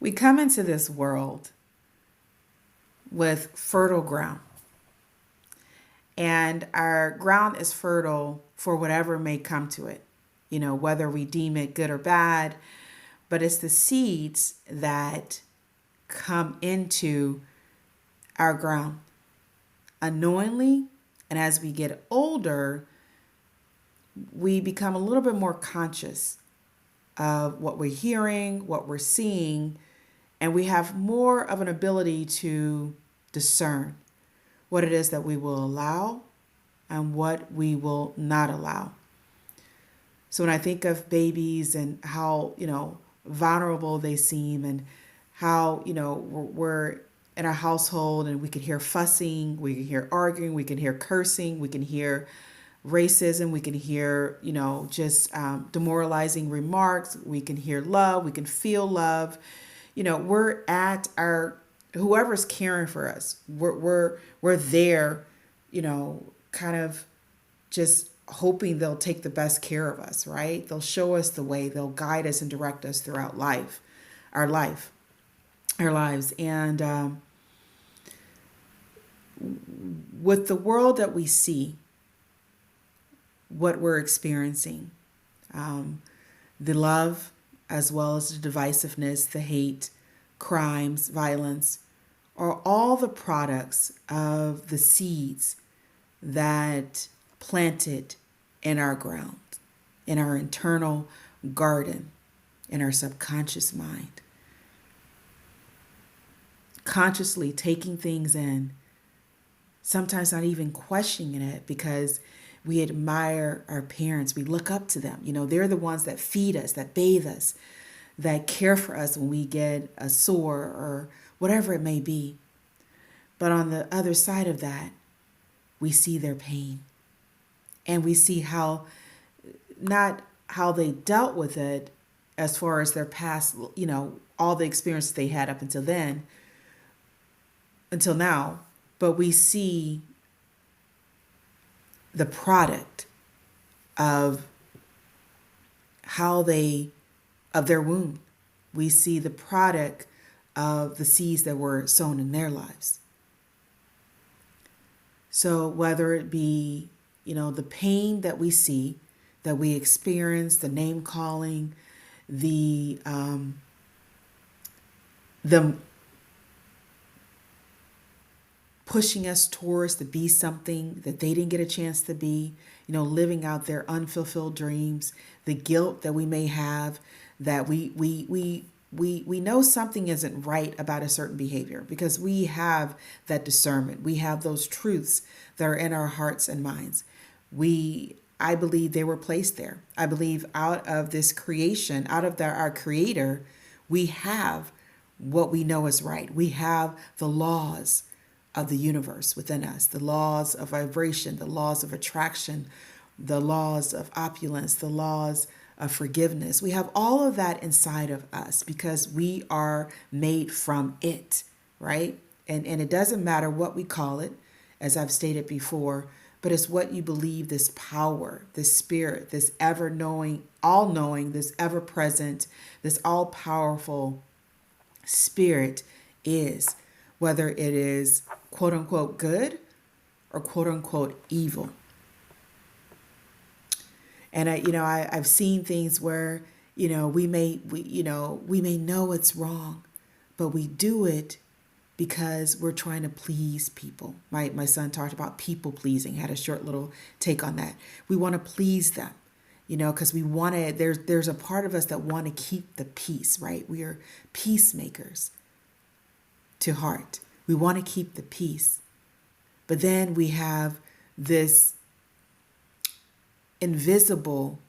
We come into this world with fertile ground, and our ground is fertile for whatever may come to it, whether we deem it good or bad, but it's the seeds that come into our ground unknowingly. And as we get older, we become a little bit more conscious of what we're hearing, what we're seeing, and we have more of an ability to discern what it is that we will allow and what we will not allow. So when I think of babies and how, vulnerable they seem, and how, we're in a household and we can hear fussing, we can hear arguing, we can hear cursing, we can hear racism, we can hear, just demoralizing remarks, we can hear love, we can feel love. We're at our, whoever's caring for us, we're there, kind of just hoping they'll take the best care of us, right? They'll show us the way, they'll guide us and direct us throughout our life, our lives. And with the world that we see, what we're experiencing, the love as well as the divisiveness, the hate, crimes, violence, are all the products of the seeds that planted in our ground, in our internal garden, in our subconscious mind. Consciously taking things in, sometimes not even questioning it, because we admire our parents. We look up to them. They're the ones that feed us, that bathe us, that care for us when we get a sore or whatever it may be. But on the other side of that, we see their pain, and we see how, not how they dealt with it as far as their past, all the experiences they had up until then, until now, but we see the product of of their wound. We see the product of the seeds that were sown in their lives. So whether it be, the pain that we see, that we experience, the name calling, the pushing us towards to be something that they didn't get a chance to be, living out their unfulfilled dreams, the guilt that we may have, that we know something isn't right about a certain behavior, because we have that discernment. We have those truths that are in our hearts and minds. I believe they were placed there. I believe out of this creation, out of our creator, we have what we know is right. We have the laws of the universe within us, the laws of vibration, the laws of attraction, the laws of opulence, the laws of forgiveness. We have all of that inside of us because we are made from it, right? And it doesn't matter what we call it, as I've stated before, but it's what you believe this power, this spirit, this ever-knowing, all-knowing, this ever-present, this all-powerful spirit is, whether it is quote-unquote good or quote-unquote evil. And I've seen things where, we may know it's wrong, but we do it because we're trying to please people. My son talked about people pleasing, had a short little take on that. We want to please them, because we want to, there's a part of us that want to keep the peace, right? We are peacemakers to heart. We want to keep the peace. But then we have this invisible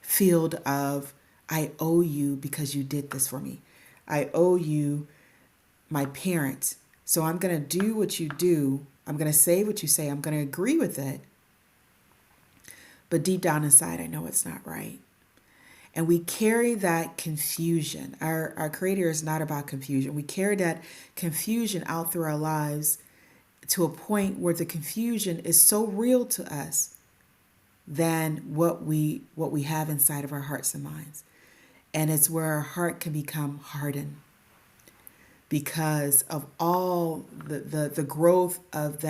field of, I owe you because you did this for me. I owe you, my parents. So I'm going to do what you do. I'm going to say what you say. I'm going to agree with it. But deep down inside, I know it's not right. And we carry that confusion. Our Creator is not about confusion. We carry that confusion out through our lives to a point where the confusion is so real to us than what we have inside of our hearts and minds. And it's where our heart can become hardened because of all the growth of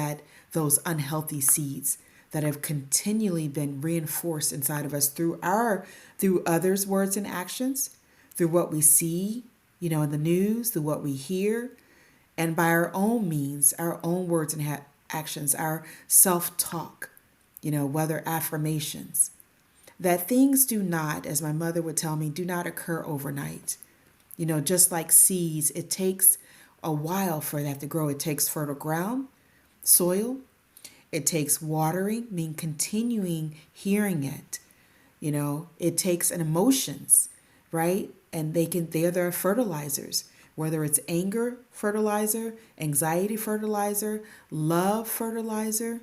those unhealthy seeds that have continually been reinforced inside of us through others' words and actions, through what we see, in the news, through what we hear, and by our own means, our own words and actions, our self-talk, whether affirmations, that things do not, as my mother would tell me, do not occur overnight. Just like seeds, it takes a while for that to grow. It takes fertile ground, soil. It takes watering, continuing hearing it. It takes an emotions, right? And they are the fertilizers, whether it's anger fertilizer, anxiety fertilizer, love fertilizer,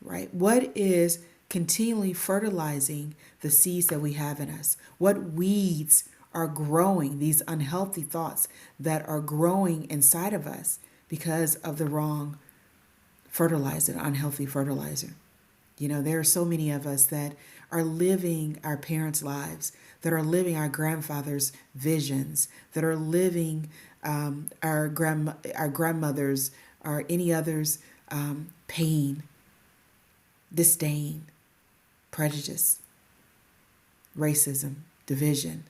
right? What is continually fertilizing the seeds that we have in us? What weeds are growing, these unhealthy thoughts that are growing inside of us because of the wrong fertilizer, unhealthy fertilizer? There are so many of us that are living our parents' lives, that are living our grandfathers' visions, that are living our grandmothers or any others' pain, disdain, prejudice, racism, division,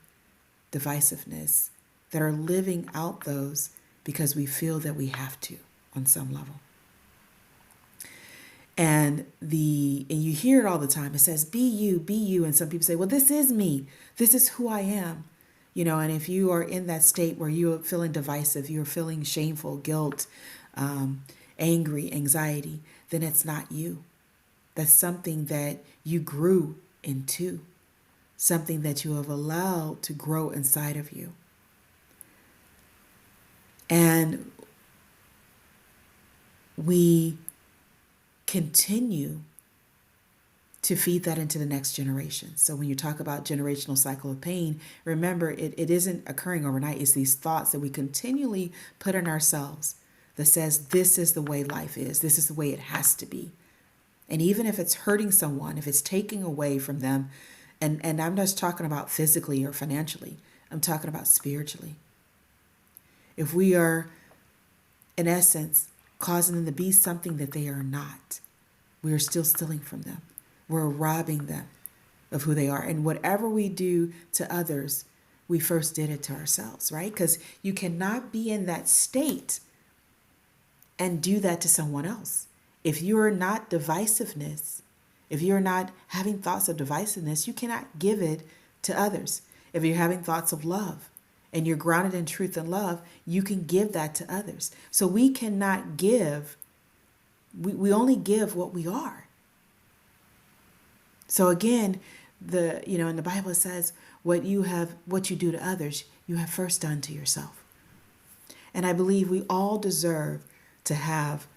divisiveness, that are living out those because we feel that we have to on some level. And you hear it all the time. It says, be you. And some people say, well, this is me. This is who I am. And if you are in that state where you're feeling divisive, you're feeling shameful, guilt, angry, anxiety, then it's not you. That's something that you grew into, something that you have allowed to grow inside of you. And we continue to feed that into the next generation. So when you talk about generational cycle of pain, remember it isn't occurring overnight. It's these thoughts that we continually put in ourselves that says, this is the way life is. This is the way it has to be. And even if it's hurting someone, if it's taking away from them, and I'm not talking about physically or financially, I'm talking about spiritually. If we are, in essence, causing them to be something that they are not, we are still stealing from them. We're robbing them of who they are. And whatever we do to others, we first did it to ourselves, right? Because you cannot be in that state and do that to someone else. If you're not divisiveness, if you're not having thoughts of divisiveness, you cannot give it to others. If you're having thoughts of love and you're grounded in truth and love, you can give that to others. So we cannot give, we only give what we are. So again, in the Bible it says, what you do to others, you have first done to yourself. And I believe we all deserve to have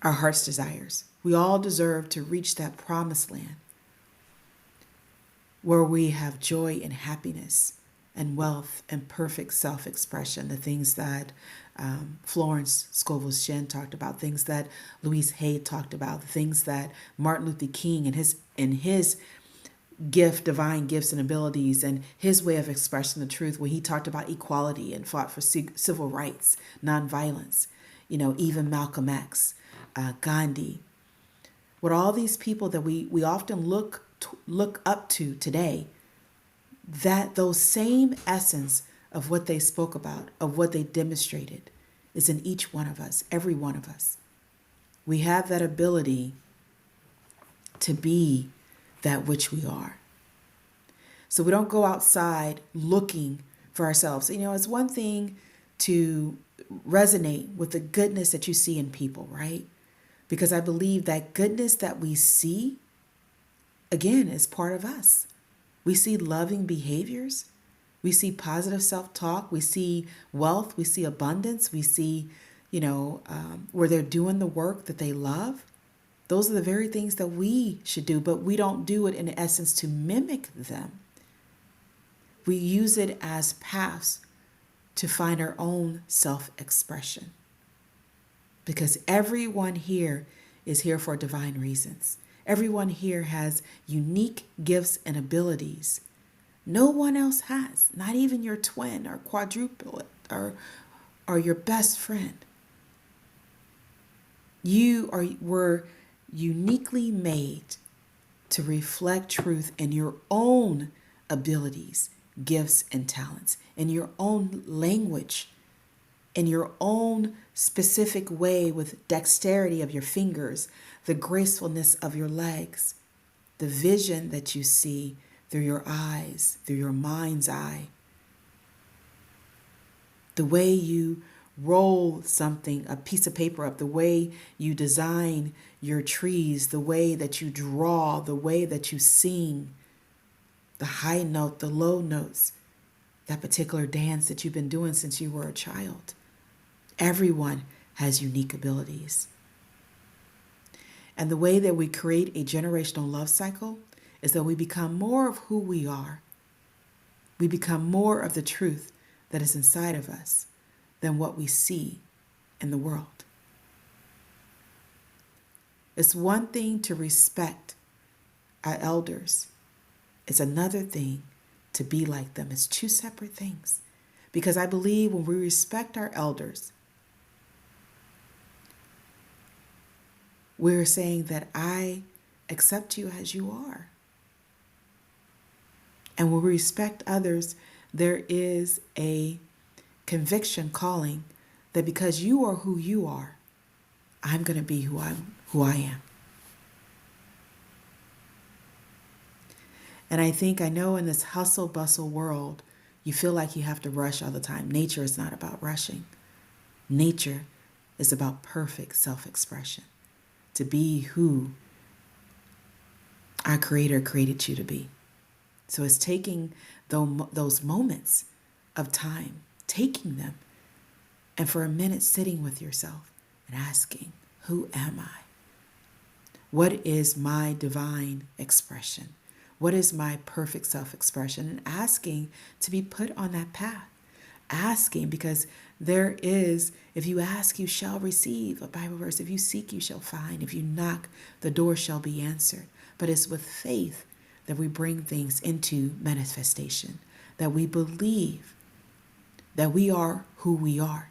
our heart's desires. We all deserve to reach that promised land where we have joy and happiness and wealth and perfect self-expression, the things that Florence Scovel Shinn talked about, things that Louise Hay talked about, the things that Martin Luther King and his gift, divine gifts and abilities, and his way of expressing the truth, when he talked about equality and fought for civil rights, nonviolence, even Malcolm X, Gandhi. What all these people that we often look up to today, that those same essence of what they spoke about, of what they demonstrated, is in each one of us, every one of us. We have that ability to be that which we are. So we don't go outside looking for ourselves. It's one thing to resonate with the goodness that you see in people, right? Because I believe that goodness that we see, again, is part of us. We see loving behaviors. We see positive self-talk. We see wealth. We see abundance. We see, where they're doing the work that they love. Those are the very things that we should do, but we don't do it in essence to mimic them. We use it as paths to find our own self-expression. Because everyone here is here for divine reasons. Everyone here has unique gifts and abilities No one else has, not even your twin or quadruplet or your best friend. Were uniquely made to reflect truth in your own abilities, gifts, and talents, in your own language, in your own specific way, with dexterity of your fingers, the gracefulness of your legs, the vision that you see through your eyes, through your mind's eye, the way you roll something, a piece of paper up, the way you design your trees, the way that you draw, the way that you sing, the high note, the low notes, that particular dance that you've been doing since you were a child. Everyone has unique abilities. And the way that we create a generational love cycle is that we become more of who we are. We become more of the truth that is inside of us than what we see in the world. It's one thing to respect our elders. It's another thing to be like them. It's two separate things. Because I believe when we respect our elders, we're saying that I accept you as you are. And when we respect others, there is a conviction calling that because you are who you are, I'm going to be who I am. And I know in this hustle bustle world, you feel like you have to rush all the time. Nature is not about rushing. Nature is about perfect self-expression, to be who our Creator created you to be. So it's taking those moments of time, taking them, and for a minute sitting with yourself and asking, who am I? What is my divine expression? What is my perfect self-expression? And asking to be put on that path. Asking because there is, if you ask, you shall receive, a Bible verse. If you seek, you shall find. If you knock, the door shall be answered. But it's with faith that we bring things into manifestation, that we believe that we are who we are,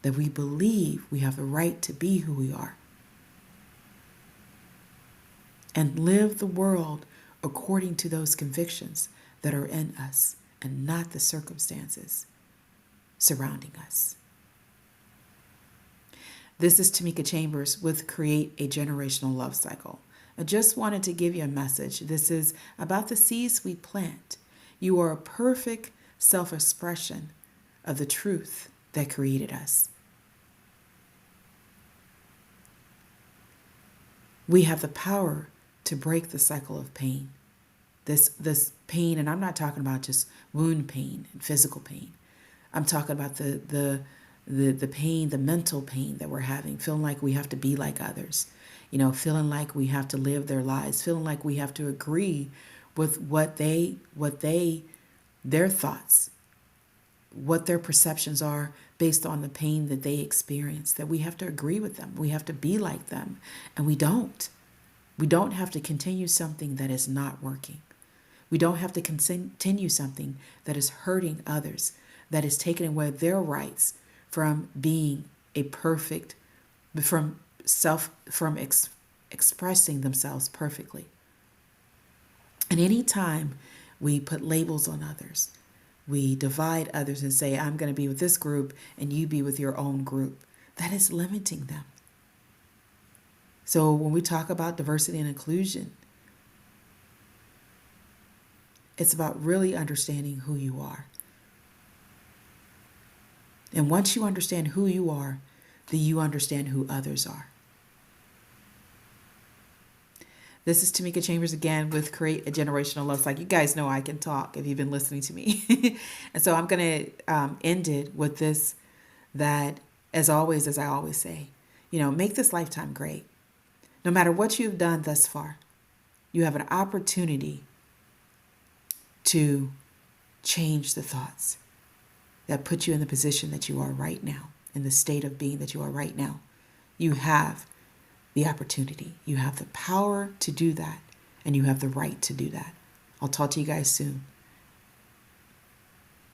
that we believe we have the right to be who we are, and live the world according to those convictions that are in us and not the circumstances surrounding us. This is Tamika Chambers with Create a Generational Love Cycle. I just wanted to give you a message. This is about the seeds we plant. You are a perfect self-expression of the truth that created us. We have the power to break the cycle of pain. This pain, and I'm not talking about just wound pain and physical pain. I'm talking about the pain, the mental pain that we're having, feeling like we have to be like others, feeling like we have to live their lives, feeling like we have to agree with their thoughts, what their perceptions are based on the pain that they experience, that we have to agree with them. We have to be like them, and we don't. We don't have to continue something that is not working. We don't have to continue something that is hurting others, that is taking away their rights from being expressing themselves perfectly. And anytime we put labels on others, we divide others and say, I'm going to be with this group and you be with your own group, that is limiting them. So when we talk about diversity and inclusion, it's about really understanding who you are. And once you understand who you are, then you understand who others are. This is Tamika Chambers again with Create a Generational Love Cycle. You guys know I can talk if you've been listening to me. And so I'm going to end it with this, that as always, as I always say, make this lifetime great. No matter what you've done thus far, you have an opportunity to change the thoughts that put you in the position that you are right now, in the state of being that you are right now. You have the opportunity. You have the power to do that, and you have the right to do that. I'll talk to you guys soon.